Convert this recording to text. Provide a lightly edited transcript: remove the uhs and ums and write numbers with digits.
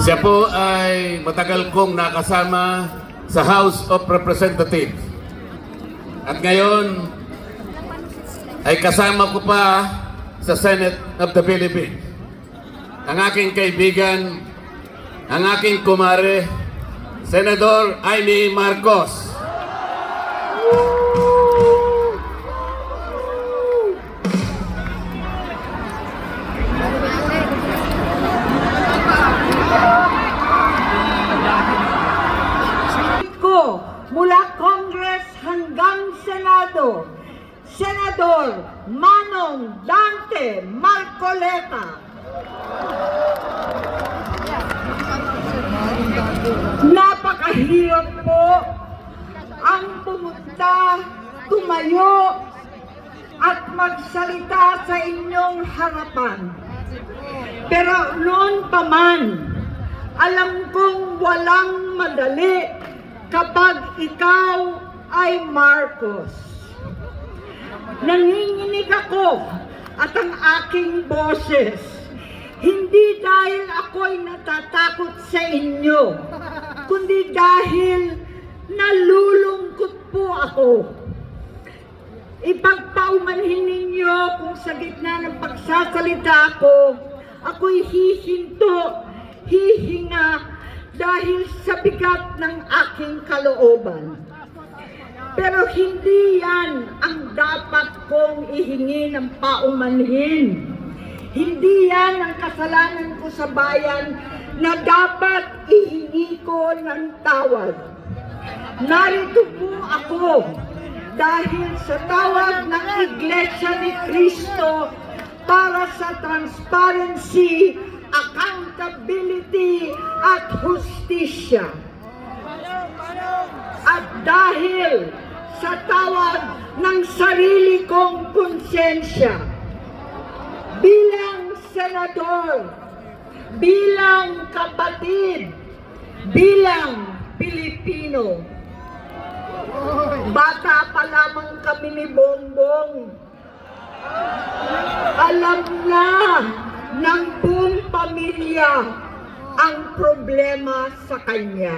Siya po ay matagal kong nakasama sa House of Representatives. At ngayon ay kasama ko pa sa Senate of the Philippines. Ang aking kaibigan, ang aking kumare, Senador Amy Marcos. Mula Congress hanggang Senado, Senador Manong Dante Marcoleta. Napakahirap po ang pumunta, tumayo at magsalita sa inyong harapan. Pero noon pa man, alam kong walang madali kapag ikaw ay Marcos. Nanginginig ako at ang aking boses, hindi dahil ako'y natatakot sa inyo, kundi dahil nalulungkot po ako. Ipagpaumanhin ninyo kung sa gitna ng pagsasalita ko, ako'y hihinto, hihinga, dahil sa bigat ng aking kalooban. Pero hindi yan ang dapat kong ihingi ng paumanhin. Hindi yan ang kasalanan ko sa bayan na dapat ihingi ko ng tawad. Narito po ako dahil sa tawag ng Iglesia ni Cristo para sa transparency, accountability at hustisya. At dahil sa tawag ng sarili kong konsensya, bilang senador, bilang kapatid, bilang Pilipino, bata pa lamang kami ni Bongbong, alam na ng buong pamilya ang problema sa kanya.